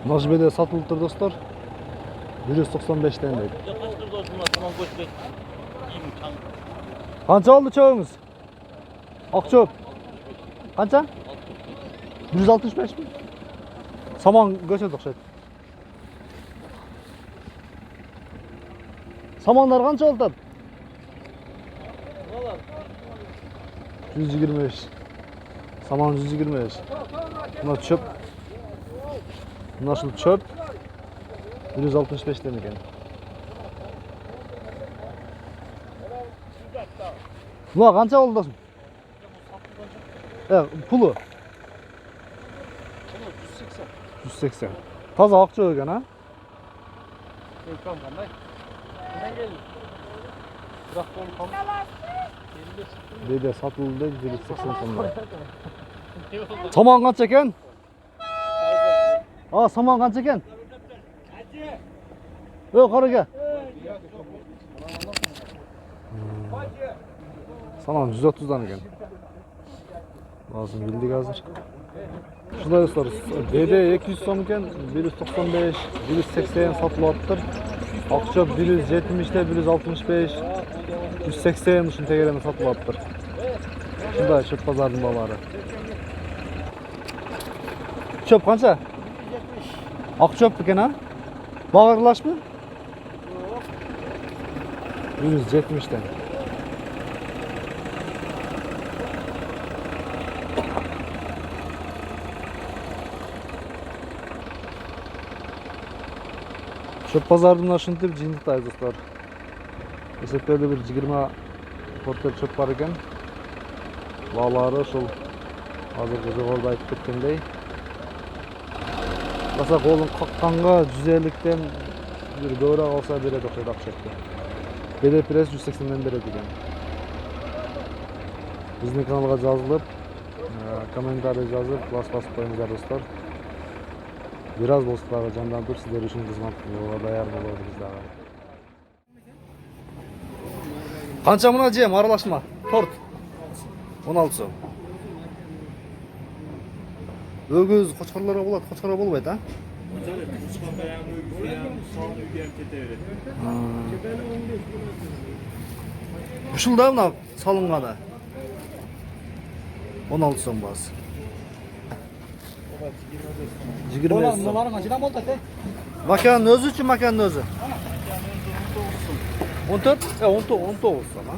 Najbede satılıptır dostlar. 195'ten deydi. Qancha oldu çöğümüz? Akçöp. Qancha? 165 mi? Saman göçedi oxşaydı. Samanlar qancha oldu? 125. Saman 125. Buna çöp. Nasıl çöp? 165 demek yani. Buna qancha oldu dostum? Pulu? 180. Taza akça ekan ha? Ekran qanday? Qanday keldi? Biroq qo'l Dede satıldı 180 so'mdan. Saman qancha ekan? Saman qancha ekan? Qaraga. Saman 130'dan ekan. Lazım bildik hazır. Şunday dostlar, Dede 200 so'm ekan, 195, 180 satılattır. Akça 170 de 165, 180 şun tegeleme satılattır. Şunday çöp pazarının babaları. Çöp qancha? Ak çöp ekan ha? Bağırlaş mı? 170'den. Çöp pazarından şunday jıyıntıktayız dostlar. Eseplerде bir 20 portel çöp var ekan. Bağlары şol hazırkı жоғарыда айтып кеткендей. Basa қолын қаққанға 150'den bir көбірек алса береді оқшайды ақшапты. Беде пресс 180'den береді екен. Біздің каналға жазылып, комментарий жазып, лайк басып қойыңыздар достар. Biraz болса дағы жандандырып сіздер үшін қызмат болуға даяр болады біздағы. Қанша мына жем аралашма? Торт. 16 сом. Өгіз қошқарларға болады, қошқарға болмайды, а? Ушылда мына салынғаны 16 сом басы. 20 сом. Makanın özü için makanın özü. 14? 19 som, ha?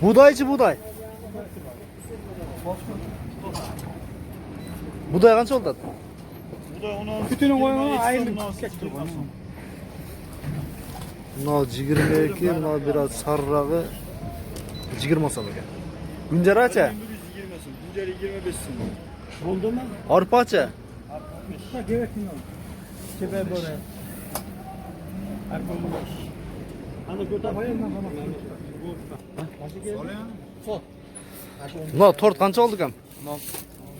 Buğdayçı buğday. Buğday qancha oldu? Buğday onu bütünü koyma ayırdık. Buna 22, buna biraz sarrağı 20 som ekan. Günjaracha? Günceli 25 som. Oldu mu? Arpacha? Arpa gerekli mi? Çebe böyle. Arpa mı? Hani götür koyayım mı? Sol. Buna tort qancha oldu ekan?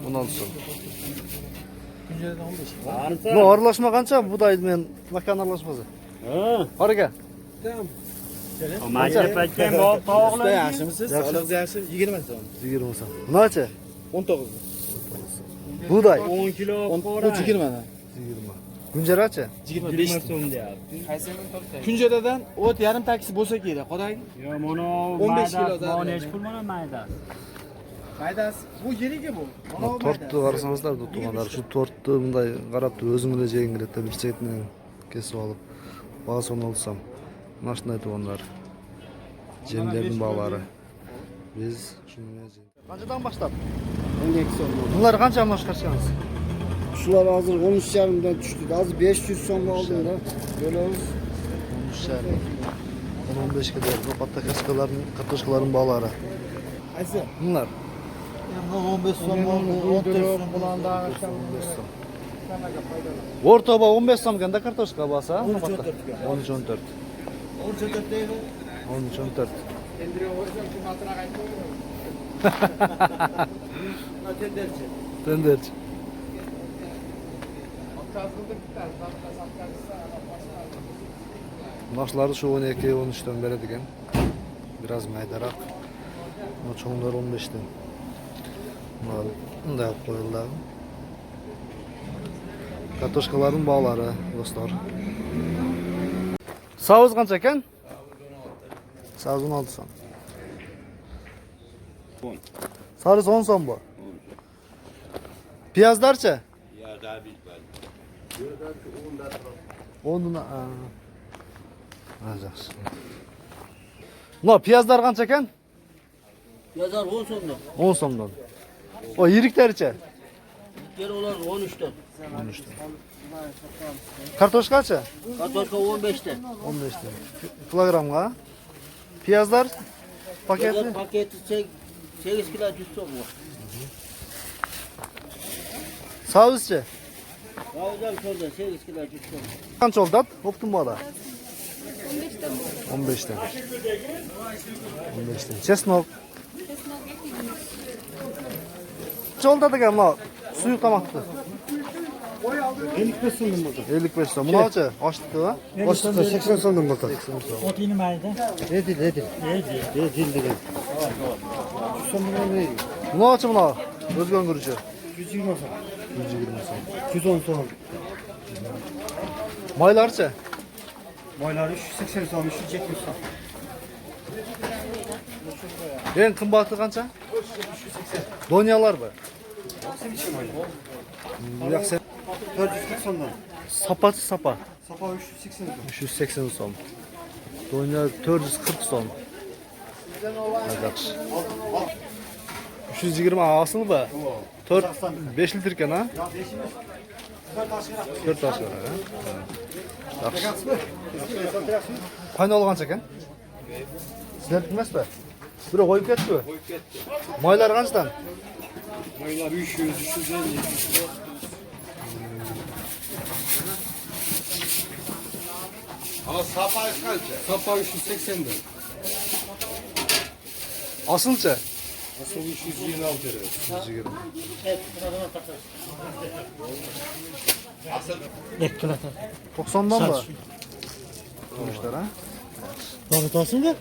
16 so'm. Güncelden 15. Bu aralashma qancha buğday men makan aralashmasi? Qor aka. Tamam. Maçta pakkan bol to'g'li. Yaxshimisiz? Sog'liq yaxshi. 20 so'm. 20 so'm. Bunachi? 19. Buğday 10 kilo 20 dan. 20. Günjarachi? 25 so'm deyapti. Kunjaradan o't yarim taksi bo'lsa kerak. Qarang. Yo, mana 15 kilo zarar. Mana pul mana mayda. Maydasi. Bu yeriga bu. Mana bu Tortni qarasangizdar tuqqanlar, shu tortni bunday qarab turib o'zing bilan jeging keladi, bir chetidan kesib olib. Bag'asi 16 so'm. Mana shunday tuqqanlar. Jemlerning bog'lari. Biz shuni qanchadan boshlab? 12 so'm. Bunlar qancha maosh chiqarsangiz? Shular hozir 13,5dan tushdi. Hozir 500 so'm oldimda. Bo'lamiz. 15 kadar bu katta kartoşkaların bağları. Qaysi? Bunlar 15 so'm oldi, 14 so'm bilan da 15 so'm. Ortaba 15 so'm ganda kartoşka basa? 13-14. 13-14. 14 deydi. 13-14. Tenderci. Maçları şu 12-13'ten beri diken. Biraz maydarak. Ama çoğunlar 15'ten. Bunlar da koyuldu. Kartoşkaların bağları dostlar. Sağız kança eken? Sağız 16 son. Sarısı 10 son bu. Piyazlarça? Ya daha büyük var. 10'una. Ajax. No, piyazlar kança eken? Yazar 10 sonunda. 10 somdan. O yiriklerçe? Geri olan 13'ten. 13'ten. Kartoşkaça? Kartoşka 15'ten. 15'ten. Kilogramga. Piyazlar paketi? Yazar paketi 8 kilo 100 son var. Sağızça? Yazar şurada 8 kilo 100 son. Kança oldu? Optum bu da. 15'ten. 15'ten. Çesnok. Çolda da gel la. Suyu tamaktı. 55 so'mdan bo'ldi. 55 son. Bunu alça. Açtık da. Boshqa 80 so'mdan bo'ldi. Ot nimaydi? Edil. Edil degan. 100 so'mdan neydi? Bunu alça buna. Özgön görüşü. 120 so'm. 120 son. 110 so'm. Maylarça? Boylari 380 so'm, 370 so'm. En kımbatı kança? Donyalar mı? Yaksa 440 so'mdan. sapatı sapa. Sapa 380 so'm. 380 son. Donya 440 son. Ajax. 320 asılı mı? 5 litreken ha? 4 taş var ha? Kayna olgan çeken? Sizler bilmez mi? Biri koyup ketdi mi? Maylar kaçtan? Maylar 300, 350. Ama sapa kaç? Sapa 380'den. Asılça? Nasıl 326 lira? 120. Asıl 90'dan mı? Konuşlar ha? Tanıtasın da